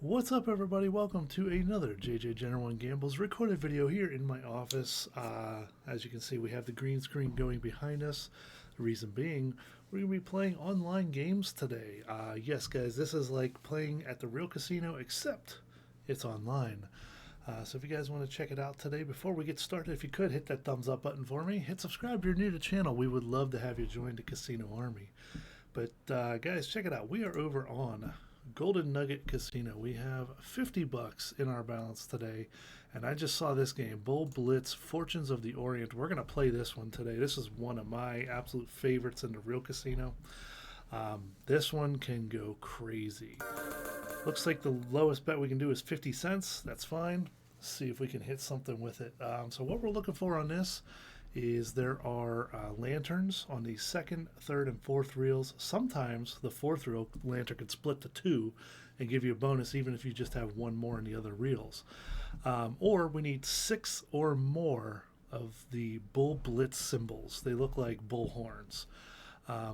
What's up, everybody? Welcome to another JJGeneral1 Gambles recorded video here in my office. As you can see, we have the green screen going behind us. The reason being, we're going to be playing online games today. Yes, guys, this is like playing at the real casino, except it's online. So if you guys want to check it out today, before we get started, if you could, hit that thumbs up button for me. Hit subscribe if you're new to the channel. We would love to have you join the casino army. But guys, check it out. We are over on Golden Nugget Casino. We have 50 bucks in our balance today, and I just saw this game, Bull Blitz Fortunes of the Orient. We're going to play this one today. This is one of my absolute favorites in the real casino. This one can go crazy. Looks like the lowest bet we can do is 50 cents. That's fine. Let's see if we can hit something with it. So what we're looking for on this is there are lanterns on the second, third, and fourth reels. Sometimes the fourth reel lantern can split to two and give you a bonus even if you just have one more in the other reels. Or we need 6 or more of the Bull Blitz symbols. They look like bull horns.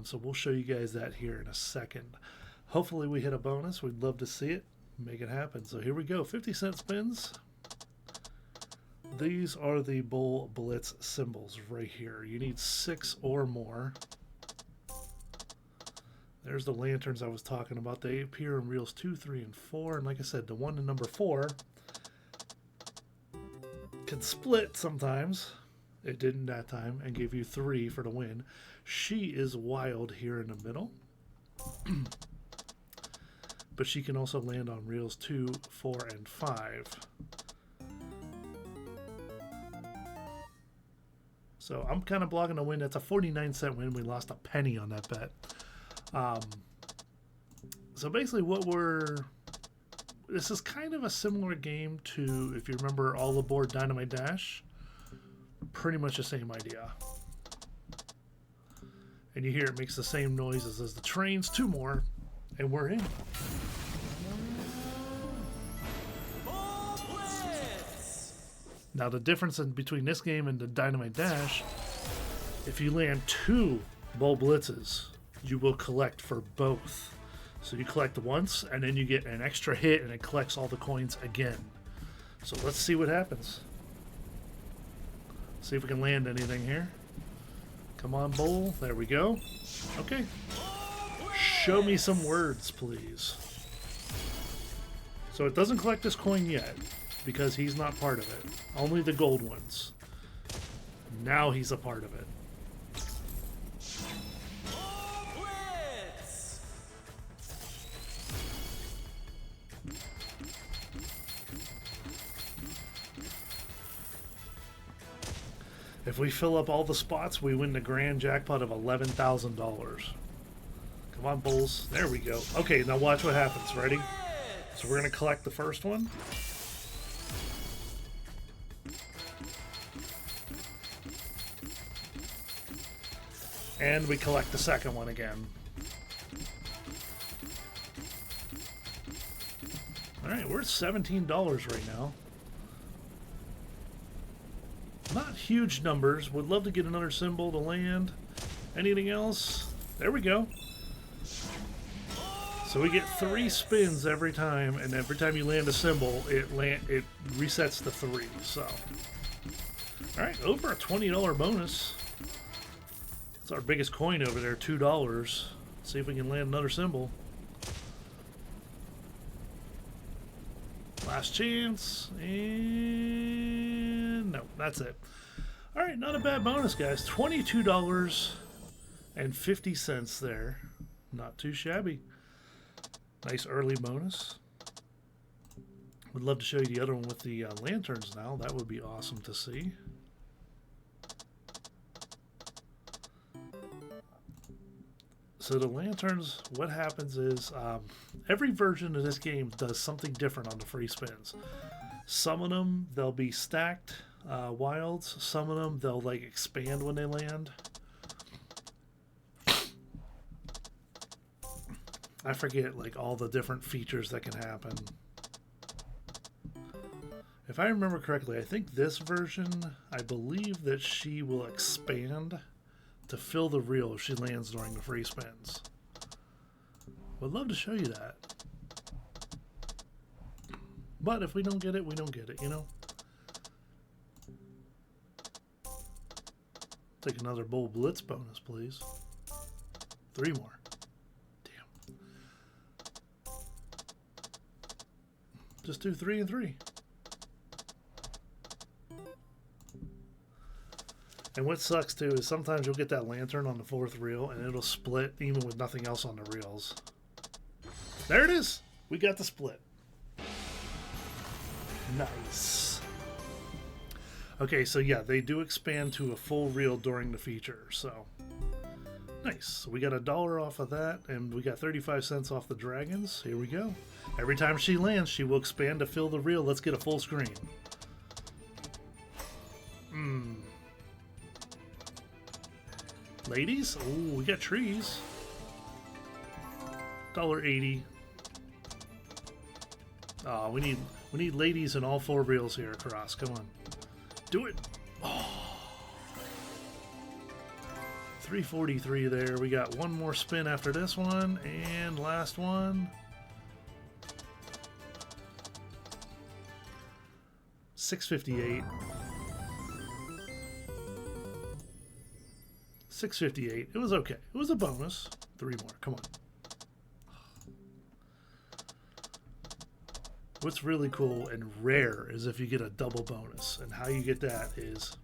So we'll show you guys that here in a second. Hopefully we hit a bonus. We'd love to see it. Make it happen. So here we go. 50-cent spins. These are the Bull Blitz symbols right here. You need 6 or more. There's the lanterns I was talking about. They appear in reels 2, 3, and 4. And like I said, the one in number 4 can split sometimes. It didn't that time and gave you 3 for the win. She is wild here in the middle. But she can also land on reels 2, 4, and 5. So I'm kind of blogging a win. That's a 49-cent win. We lost a penny on that bet. So basically this is kind of a similar game to, if you remember, All Aboard Dynamite Dash. Pretty much the same idea. And you hear it makes the same noises as the trains. 2 more, and we're in. Now the difference between this game and the Dynamite Dash, if you land 2 Bull Blitzes, you will collect for both. So you collect once, and then you get an extra hit, and it collects all the coins again. So let's see what happens. See if we can land anything here. Come on, Bull. There we go. Okay. Show me some words, please. So it doesn't collect this coin yet, because he's not part of it. Only the gold ones. Now he's a part of it. If we fill up all the spots, we win the grand jackpot of $11,000. Come on, Bulls. There we go. Okay, now watch what happens. Ready? So we're going to collect the first one. And we collect the second one again. Alright, we're at $17 right now. Not huge numbers. Would love to get another symbol to land. Anything else? There we go. So we get 3 spins every time, and every time you land a symbol, it resets to 3. So, alright, over a $20 bonus. That's our biggest coin over there, $2. See if we can land another symbol. Last chance. And no, that's it. All right, not a bad bonus, guys. $22.50 there. Not too shabby. Nice early bonus. Would love to show you the other one with the lanterns now. That would be awesome to see. So the lanterns, what happens is every version of this game does something different on the free spins. Some of them, they'll be stacked wilds. Some of them, they'll like expand when they land. I forget like all the different features that can happen. If I remember correctly, I think this version, I believe that she will expand to fill the reel if she lands during the free spins. Would love to show you that. But if we don't get it, we don't get it, you know? Take another Bull Blitz bonus, please. 3 more. Damn. Just do 3 and 3. And what sucks too is sometimes you'll get that lantern on the 4th reel and it'll split even with nothing else on the reels. There it is. We got the split. Nice. Okay, so yeah, they do expand to a full reel during the feature, so nice. So we got $1 off of that, and we got 35 cents off the dragons. Here we go. Every time she lands, she will expand to fill the reel. Let's get a full screen. Ladies? Oh, we got trees. $1.80. Oh, we need ladies in all 4 reels here across. Come on. Do it. Oh. 343 there. We got one more spin after this one, and last one. 658. 658. It was okay. It was a bonus. 3 more. Come on. What's really cool and rare is if you get a double bonus. And how you get that is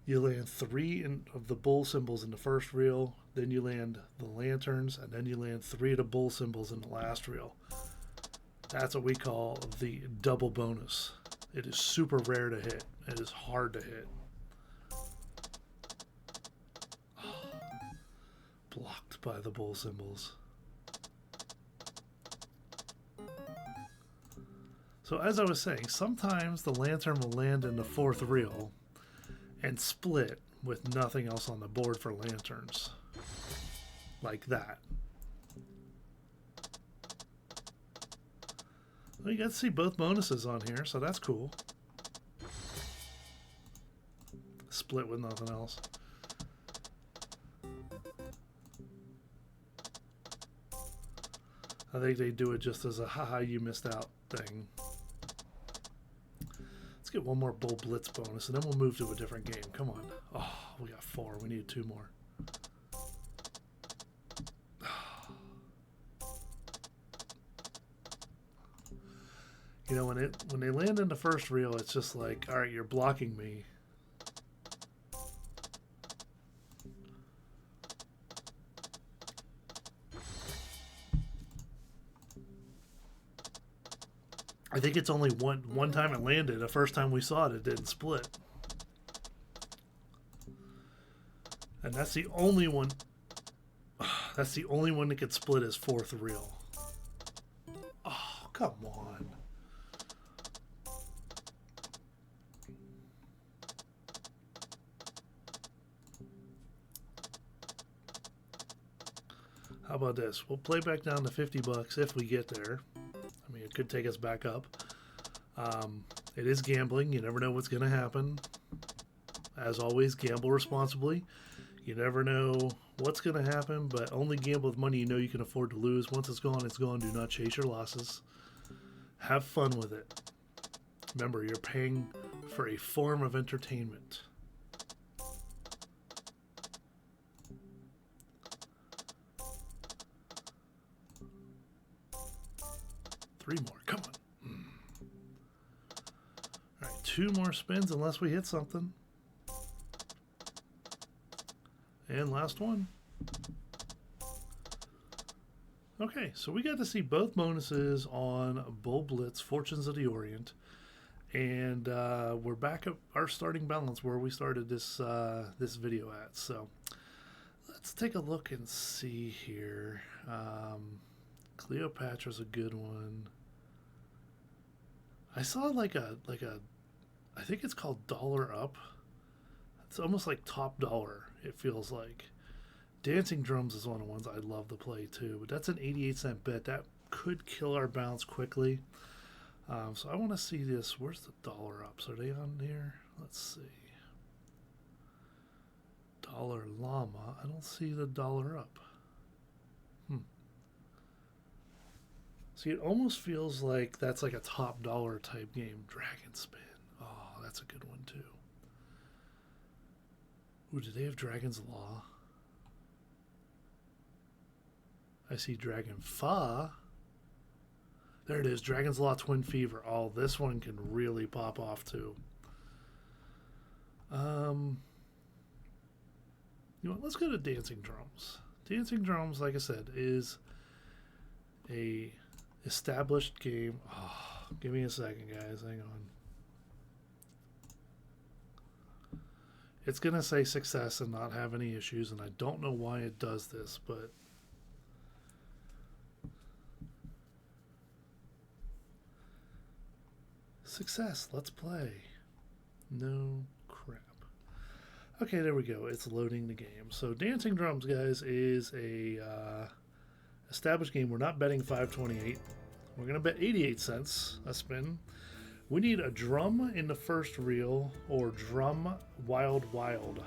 you land 3 of the bull symbols in the first reel, then you land the lanterns, and then you land 3 of the bull symbols in the last reel. That's what we call the double bonus. It is super rare to hit. It is hard to hit. Blocked by the bull symbols. So as I was saying, sometimes the lantern will land in the 4th reel and split with nothing else on the board for lanterns. Like that. Well, you got to see both bonuses on here, so that's cool. Split with nothing else. I think they do it just as a haha you missed out thing. Let's get one more Bull Blitz bonus and then we'll move to a different game. Come on. Oh, we got 4. We need 2 more. You know, when they land in the first reel, it's just like, all right, you're blocking me. I think it's only one time it landed. The first time we saw it, it didn't split. And that's the only one. That's the only one that could split is 4th reel. Oh, come on. How about this? We'll play back down to $50 if we get there. I mean, it could take us back up. It is gambling. You never know what's going to happen. As always, gamble responsibly. You never know what's going to happen, but only gamble with money you know you can afford to lose. Once it's gone, it's gone. Do not chase your losses. Have fun with it. Remember, you're paying for a form of entertainment. Three more. Come on. All right, 2 more spins unless we hit something. And last one. Okay, so we got to see both bonuses on Bull Blitz, Fortunes of the Orient. And we're back at our starting balance where we started this this video at. So let's take a look and see here. Cleopatra's a good one. I saw like a I think it's called Dollar Up. It's almost like Top Dollar, it feels like. Dancing Drums is one of the ones I'd love to play too, but that's an 88-cent bet. That could kill our bounce quickly. So I want to see this. Where's the Dollar Ups? Are they on here? Let's see. Dollar Llama. I don't see the Dollar Up. See, it almost feels like that's like a top dollar type game. Dragon Spin. Oh, that's a good one too. Ooh, do they have Dragon's Law? I see Dragon Fa. There it is, Dragon's Law Twin Fever. Oh, this one can really pop off too. You know what, let's go to Dancing Drums. Dancing Drums, like I said, is a established game. Oh, give me a second, guys. Hang on. It's going to say success and not have any issues, and I don't know why it does this, but success. Let's play. No crap. Okay, there we go. It's loading the game. So Dancing Drums, guys, is a established game. We're not betting 528. We're going to bet 88 cents a spin. We need a drum in the first reel, or drum wild wild,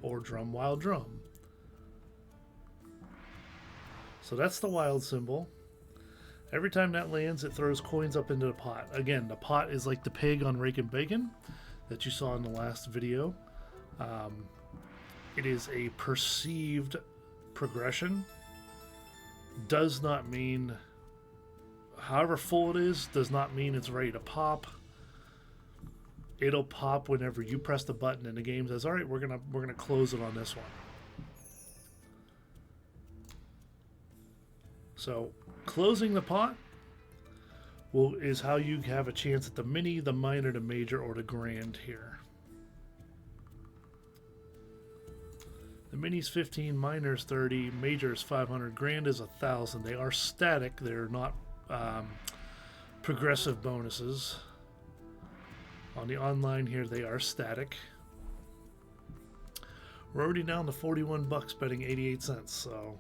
or drum wild drum. So that's the wild symbol. Every time that lands, it throws coins up into the pot. Again, the pot is like the pig on Rakin' Bacon that you saw in the last video. It is a perceived progression. Does not mean, however full it is, does not mean it's ready to pop. It'll pop whenever you press the button and the game says, all right, we're gonna close it on this one. So closing the pot is how you have a chance at the mini, the minor, the major, or the grand here. The mini's 15, minor's 30, major's 500, grand is 1,000. They are static. They're not progressive bonuses. On the online here, they are static. We're already down to 41 bucks, betting 88 cents. So,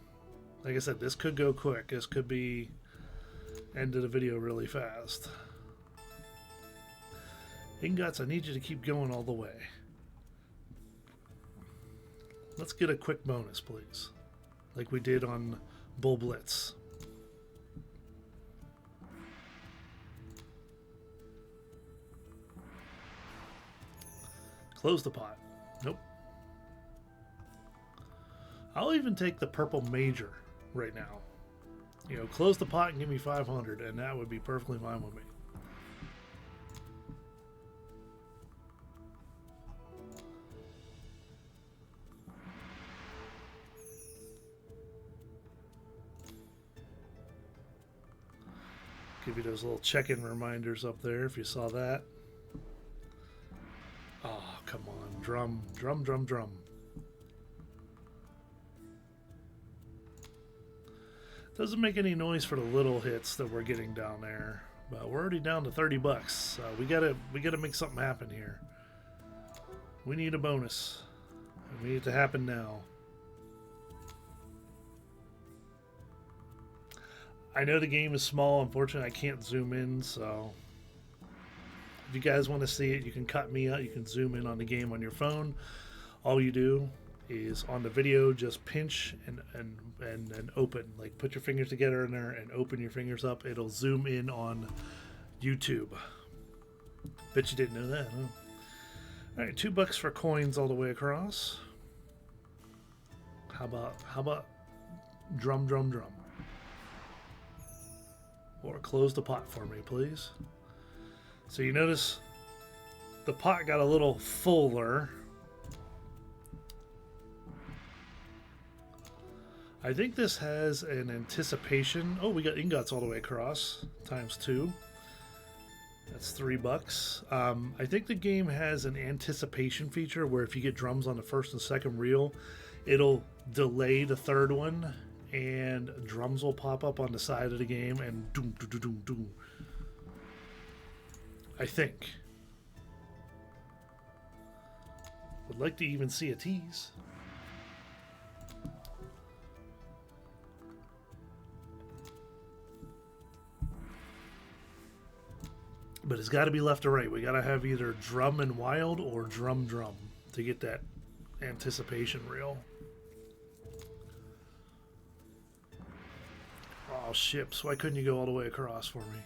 like I said, this could go quick. This could be end of the video really fast. Ingots, I need you to keep going all the way. Let's get a quick bonus, please. Like we did on Bull Blitz. Close the pot. Nope. I'll even take the purple major right now. You know, close the pot and give me 500, and that would be perfectly fine with me. Give you those little check-in reminders up there if you saw that. Oh, come on. Drum, drum, drum, drum. Doesn't make any noise for the little hits that we're getting down there, but we're already down to 30 bucks. So we gotta make something happen here. We need a bonus. We need it to happen now. I know the game is small. Unfortunately, I can't zoom in, so if you guys want to see it, you can cut me out. You can zoom in on the game on your phone. All you do is on the video, just pinch and open. Like, put your fingers together in there and open your fingers up. It'll zoom in on YouTube. Bet you didn't know that, huh? All right, $2 for coins all the way across. How about drum, drum, drum? Or close the pot for me, please. So you notice the pot got a little fuller. I think this has an anticipation. Oh, we got ingots all the way across, times 2. That's $3. I think the game has an anticipation feature where if you get drums on the first and second reel, it'll delay the third one, and drums will pop up on the side of the game and doom, doom, doom, doom. I think. Would like to even see a tease. But it's got to be left or right. We got to have either drum and wild or drum drum to get that anticipation reel. Oh, Oh, ships. Why couldn't you go all the way across for me?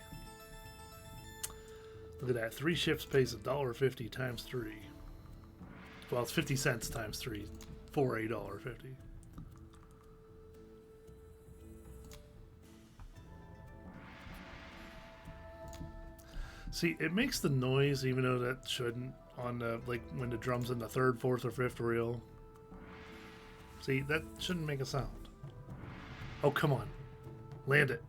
Look at that. 3 ships pays $1.50 times 3. Well, it's 50 cents times 3 for $1.50. See, it makes the noise even though that shouldn't on the, like when the drum's in the 3rd, 4th, or 5th reel. See, that shouldn't make a sound. Oh, come on. Land it.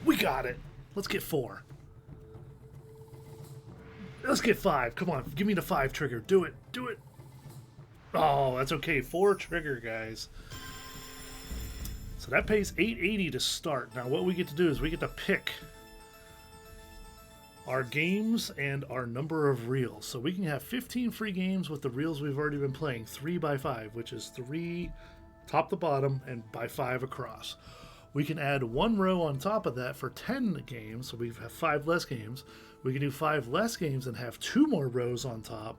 We got it. Let's get 4. Let's get 5. Come on. Give me the 5 trigger. Do it. Do it. Oh, that's okay. 4 trigger, guys. So that pays $8.80 to start. Now, what we get to do is we get to pick our games and our number of reels. So we can have 15 free games with the reels we've already been playing, 3 by 5, which is 3 top to bottom and by 5 across. We can add 1 row on top of that for 10 games, so we have 5 less games. We can do 5 less games and have 2 more rows on top,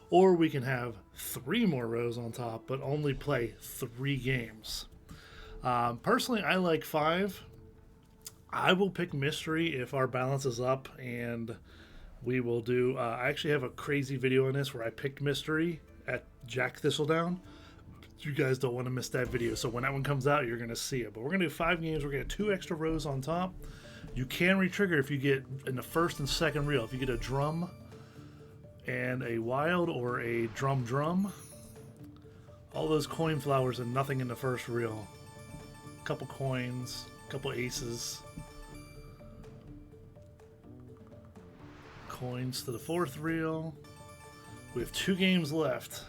or we can have 3 more rows on top but only play 3 games. Personally, I like 5. I will pick mystery if our balance is up, and we will do I actually have a crazy video on this where I picked mystery at Jack Thistledown. You guys don't want to miss that video, so when that one comes out you're going to see it. But we're going to do 5 games. We're going to get 2 extra rows on top. You can retrigger if you get in the 1st and 2nd reel. If you get a drum and a wild or a drum, all those coin flowers and nothing in the 1st reel. A couple coins, a couple aces. Coins to the 4th reel. We have 2 games left.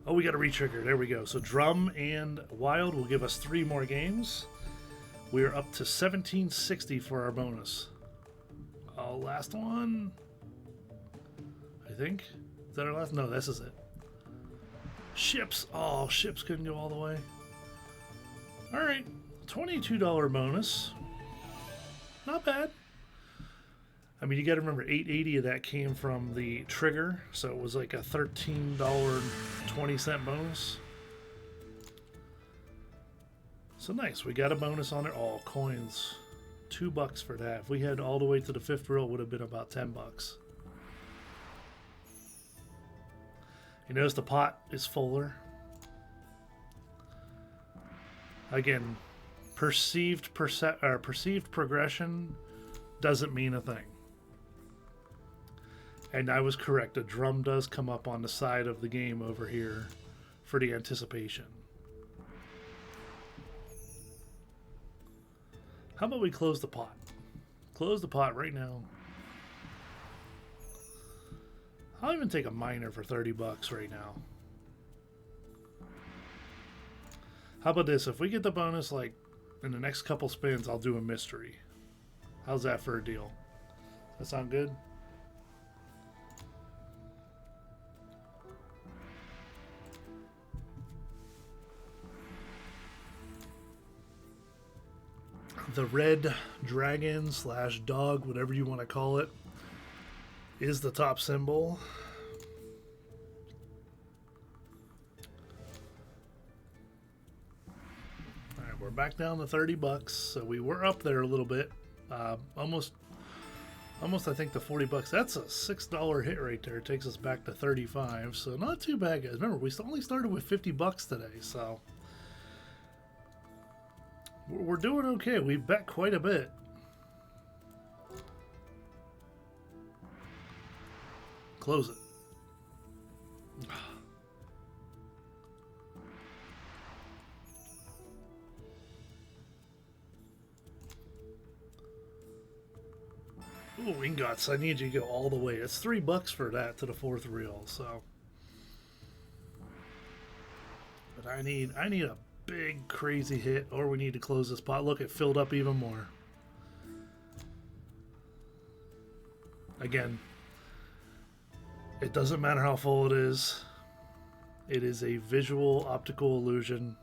Oh, we got a retrigger. There we go. So drum and wild will give us 3 more games. We are up to 1760 for our bonus. Oh, last one. I think. Is that our last? No, this is it. Ships. Oh, ships couldn't go all the way. All right. $22 bonus. Not bad. I mean, you got to remember, $8.80 of that came from the trigger, so it was like a $13.20 bonus. So nice, we got a bonus on it. Oh, coins, $2 for that. If we had all the way to the 5th reel, it would have been about $10. You notice the pot is fuller. Again, perceived progression doesn't mean a thing. And I was correct. A drum does come up on the side of the game over here for the anticipation. How about we close the pot? Close the pot right now. I'll even take a minor for $30 right now. How about this? If we get the bonus, like, in the next couple spins, I'll do a mystery. How's that for a deal? Does that sound good? The red dragon / dog, whatever you want to call it, is the top symbol. All right, we're back down to $30, so we were up there a little bit. Almost I think to $40. That's a $6 hit right there. It takes us back to 35, so not too bad, guys. Remember, we only started with $50 today, so we're doing okay. We bet quite a bit. Close it. Ooh, ingots. I need you to go all the way. It's $3 for that to the 4th reel, so. But I need a big crazy hit, or we need to close this pot. Look, it filled up even more. Again, it doesn't matter how full it is. It is a visual optical illusion.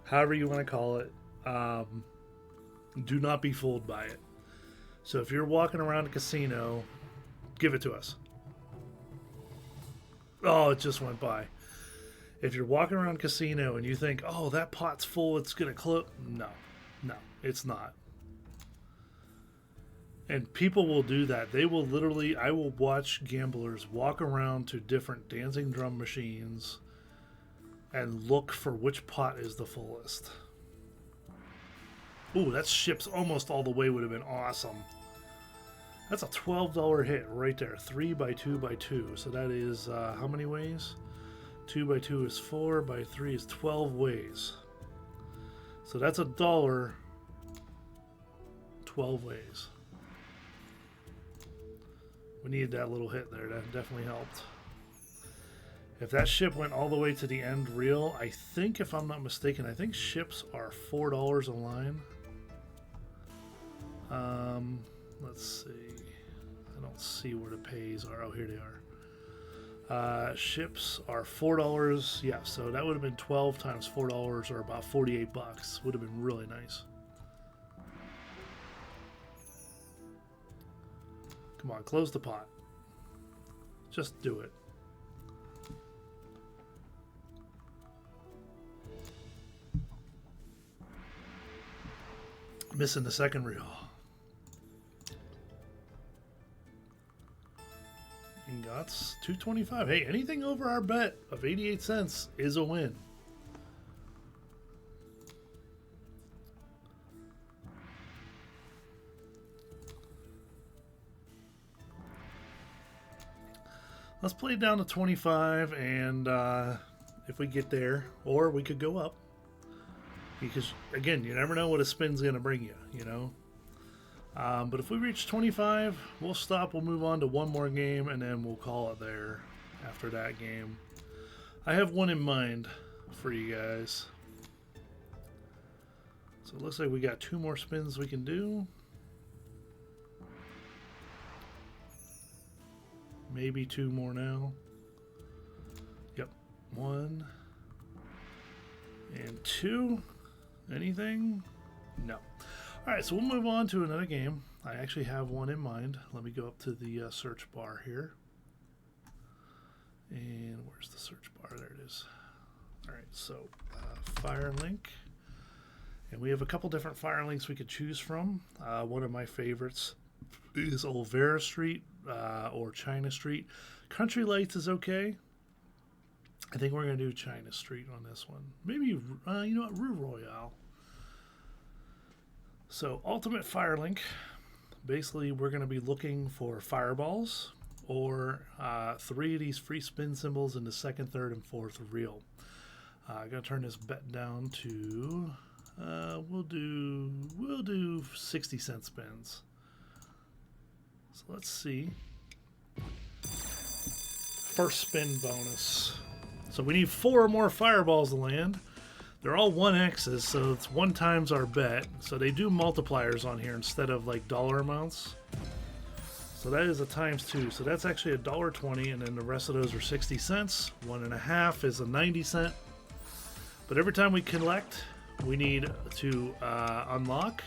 However you want to call it. Do not be fooled by it. So if you're walking around a casino, give it to us. Oh, it just went by. If you're walking around a casino and you think, oh, that pot's full, it's going to close. No, no, it's not. And people will do that. They will literally, I will watch gamblers walk around to different dancing drum machines and look for which pot is the fullest. Ooh, that ships almost all the way would have been awesome. That's a $12 hit right there. 3 by 2 by 2. So that is, how many ways? 2 by 2 is 4, by 3 is 12 ways. So that's $1, 12 ways. We needed that little hit there. That definitely helped. If that ship went all the way to the end reel, I think, if I'm not mistaken, I think ships are $4 a line. Let's see. I don't see where the pays are. Oh, here they are. Ships are $4. Yeah, so that would have been 12 times $4, or about 48 bucks. Would have been really nice. Come on, close the pot. Just do it. Missing the second reel. Ingots, 225. Hey, anything over our bet of 88 cents is a win. Let's play it down to 25, and if we get there, or we could go up. Because, again, you never know what a spin's going to bring you, you know? But if we reach 25, we'll stop, we'll move on to one more game, and then we'll call it there after that game. I have one in mind for you guys. So it looks like we got 2 more spins we can do. Maybe 2 more now. Yep. 1 and 2. Anything? No. Alright, so we'll move on to another game. I actually have one in mind. Let me go up to the search bar here. And where's the search bar? There it is. Alright, so Firelink. And we have a couple different Firelinks we could choose from. One of my favorites is Olvera Street or China Street. Country Lights is okay. I think we're going to do China Street on this one. Maybe, you know what, Rue Royale. So, Ultimate Firelink. Basically, we're going to be looking for fireballs or 3 of these free spin symbols in the second, third, and fourth reel. I'm going to turn this bet down to, we'll do 60-cent spins. So, let's see. First spin bonus. So we need 4 more fireballs to land. They're all 1X's, so it's 1 times our bet. So they do multipliers on here instead of like dollar amounts. So that is a times 2. So that's actually $1.20, and then the rest of those are 60 cents. 1.5 is a 90 cent. But every time we collect, we need to unlock.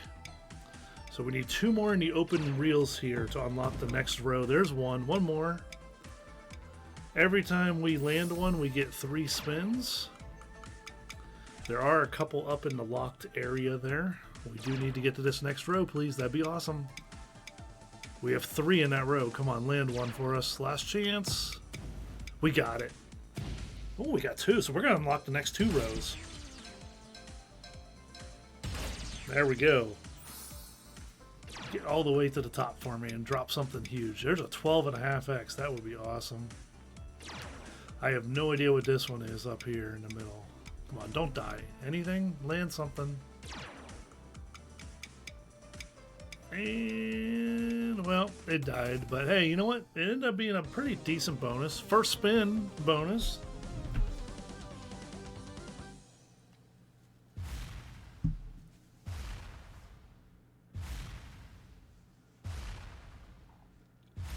So we need 2 more in the open reels here to unlock the next row. There's 1 more. Every time we land one, we get 3 spins. There are a couple up in the locked area there. We do need to get to this next row, please. That'd be awesome. We have 3 in that row. Come on, land one for us. Last chance. We got it. Oh, we got 2, so we're going to unlock the next 2 rows. There we go. Get all the way to the top for me and drop something huge. There's a 12.5x. That would be awesome. I have no idea what this one is up here in the middle. Come on, don't die. Anything? Land something. And, well, it died. But hey, you know what? It ended up being a pretty decent bonus. First spin bonus.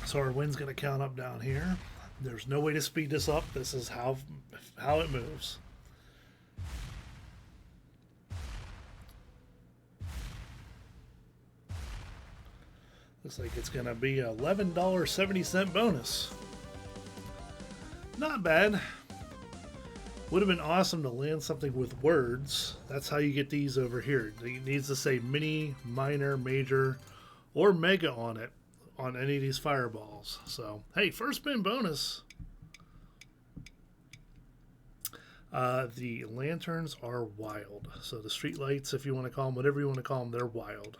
So our win's going to count up down here. There's no way to speed this up. This is how it moves. Looks like it's going to be a $11.70 bonus. Not bad. Would have been awesome to land something with words. That's how you get these over here. It needs to say mini, minor, major, or mega on it on any of these fireballs. So, hey, first spin bonus. The lanterns are wild. So the street lights, if you want to call them, whatever you want to call them, they're wild.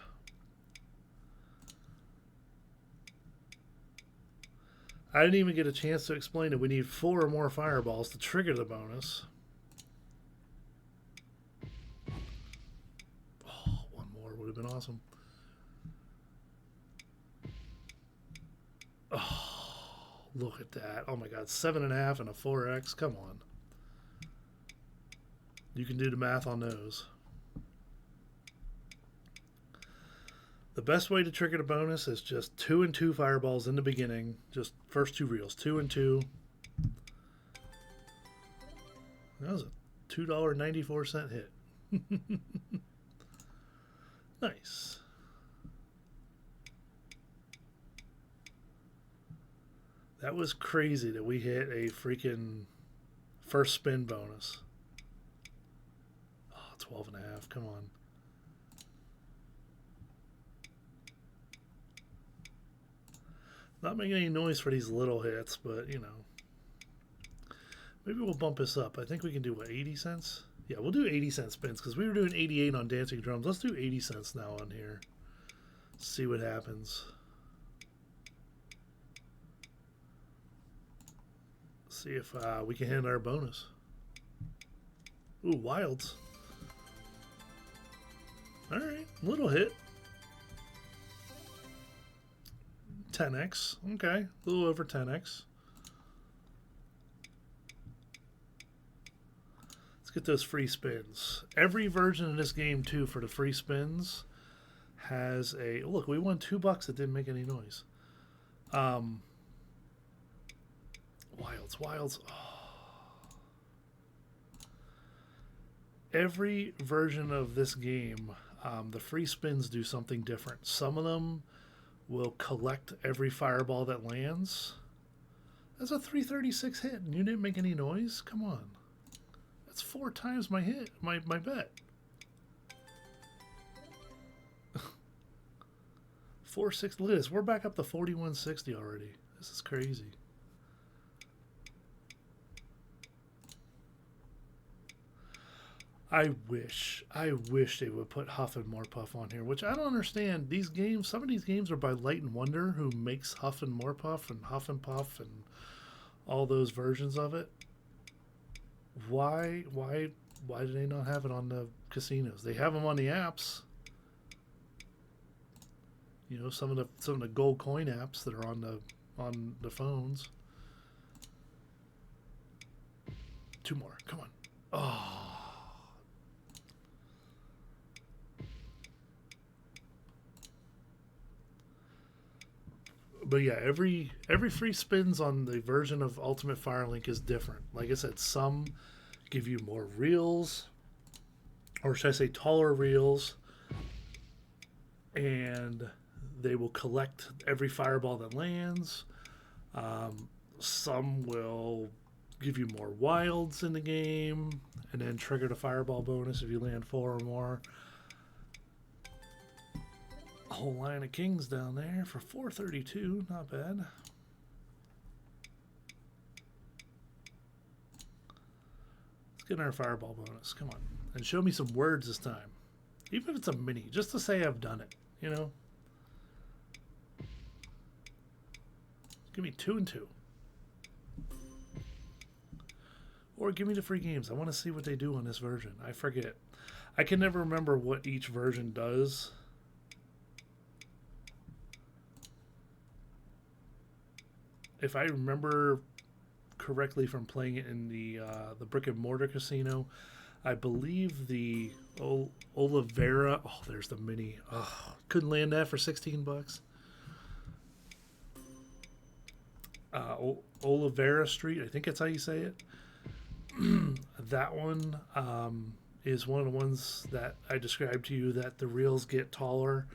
I didn't even get a chance to explain it. We need 4 or more fireballs to trigger the bonus. Oh, one more would have been awesome. Oh, look at that. Oh my god, 7.5 and a 4x. Come on. You can do the math on those. The best way to trigger the bonus is just 2 and 2 fireballs in the beginning. Just first 2 reels, 2 and 2. That was a $2.94 hit. Nice. That was crazy that we hit a freaking first spin bonus. Oh, 12.5. Come on. Not making any noise for these little hits, but you know. Maybe we'll bump this up. I think we can do what, 80 cents? Yeah, we'll do 80-cent spins because we were doing 88 on Dancing Drums. Let's do 80 cents now on here. See what happens. See if we can hit our bonus. Ooh, wilds. Alright, little hit. 10x. Okay, a little over 10x. Let's get those free spins. Every version of this game, too, for the free spins has a... Look, we won $2 that didn't make any noise. Wilds. Oh. Every version of this game, the free spins do something different. Some of them will collect every fireball that lands. That's a 336 hit, and you didn't make any noise? Come on. That's 4 times my hit, my bet. 460. Look at this. We're back up to 4160 already. This is crazy. I wish they would put Huff and Morepuff on here, which I don't understand. These games, some of these games are by Light and Wonder, who makes Huff and Morepuff and Huff and Puff and all those versions of it. Why do they not have it on the casinos? They have them on the apps. You know, some of the gold coin apps that are on the phones. 2 more. Come on. Oh. But yeah, every free spins on the version of Ultimate Firelink is different. Like I said, some give you more reels, or should I say taller reels, and they will collect every fireball that lands. Some will give you more wilds in the game, and then trigger the fireball bonus if you land 4 or more. A whole line of kings down there for 432, not bad. Let's get our fireball bonus. Come on, and show me some words this time, even if it's a mini, just to say I've done it. You know, give me 2 and 2, or give me the free games. I want to see what they do on this version. I forget. I can never remember what each version does. If I remember correctly from playing it in the brick and mortar casino, I believe the Oliveira. Oh, there's the mini. Oh, couldn't land that for $16. Oliveira Street, I think that's how you say it. That one is one of the ones that I described to you, that the reels get taller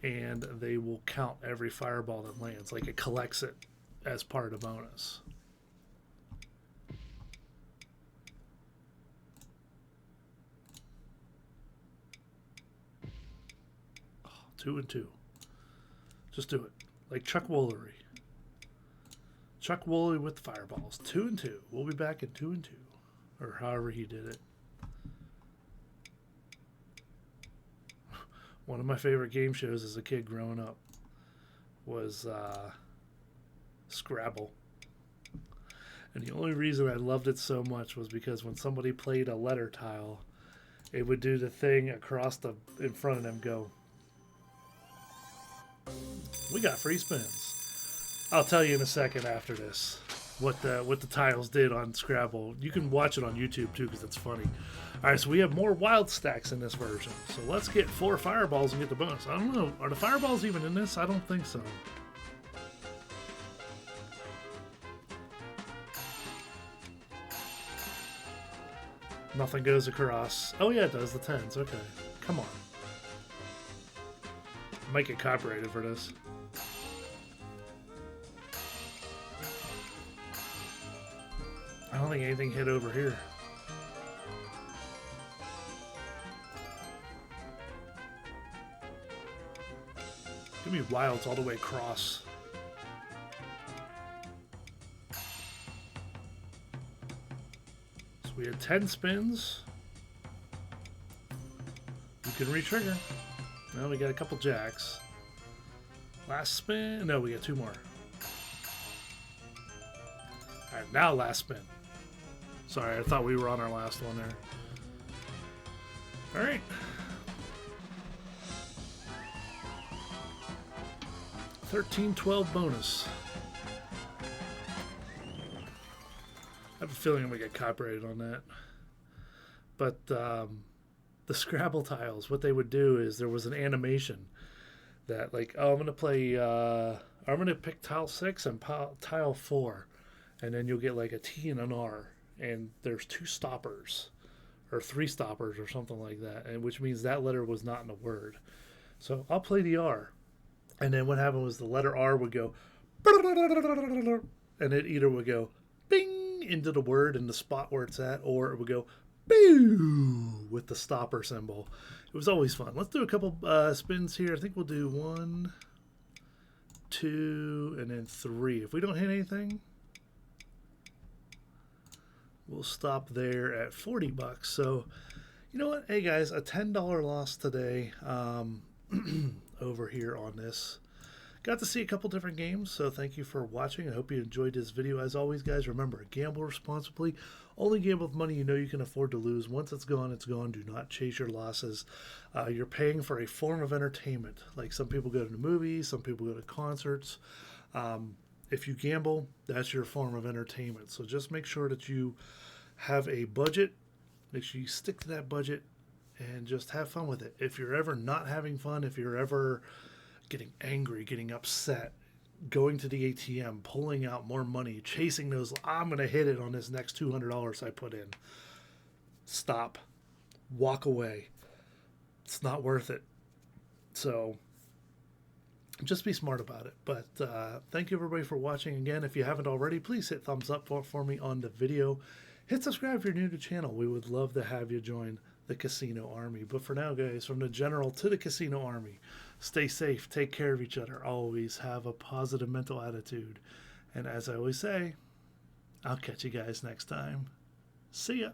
and they will count every fireball that lands. Like, it collects it as part of the bonus. 2 and 2. Just do it. Like Chuck Woolery. Chuck Woolery with the fireballs. 2 and 2. We'll be back in 2 and 2. Or however he did it. One of my favorite game shows as a kid growing up was Scrabble. And the only reason I loved it so much was because when somebody played a letter tile, it would do the thing across in front of them go. We got free spins. I'll tell you in a second after this what the tiles did on Scrabble. You can watch it on YouTube too because it's funny. All right, so we have more wild stacks in this version. So let's get 4 fireballs and get the bonus. I don't know. Are the fireballs even in this? I don't think so. Nothing goes across. Oh yeah, it does. The 10s. Okay. Come on. I might get copyrighted for this. I don't think anything hit over here. Give me wilds all the way across. So we had 10 spins. You can re-trigger. Now we got a couple jacks. Last spin. No, we got 2 more. Alright, now last spin. Sorry, I thought we were on our last one there. Alright. $13.12 bonus. I have a feeling I'm going to get copyrighted on that. But the Scrabble tiles, what they would do is there was an animation that like, oh, I'm going to play, I'm going to pick tile 6 and tile 4. And then you'll get like a T and an R. And there's 2 stoppers. Or 3 stoppers or something like that. And which means that letter was not in a word. So I'll play the R. And then what happened was the letter R would go, and it either would go bing into the word in the spot where it's at, or it would go boo with the stopper symbol. It was always fun. Let's do a couple spins here. I think we'll do 1, 2, and then 3. If we don't hit anything, we'll stop there at $40. So, you know what? Hey guys, a $10 loss today. Over here on this. Got to see a couple different games, so thank you for watching. I hope you enjoyed this video. As always, guys, remember, gamble responsibly. Only gamble with money you know you can afford to lose. Once it's gone, it's gone. Do not chase your losses. You're paying for a form of entertainment. Like some people go to the movies, some people go to concerts. If you gamble, that's your form of entertainment. So just make sure that you have a budget. Make sure you stick to that budget. And just have fun with it. If you're ever not having fun, if you're ever getting angry, getting upset, going to the ATM, pulling out more money, chasing those, I'm going to hit it on this next $200 I put in. Stop. Walk away. It's not worth it. So just be smart about it. But thank you everybody for watching. Again, if you haven't already, please hit thumbs up for me on the video. Hit subscribe if you're new to the channel. We would love to have you join the casino army. But for now, guys, from the general to the casino army, stay safe, take care of each other, always have a positive mental attitude, and as I always say, I'll catch you guys next time. See ya.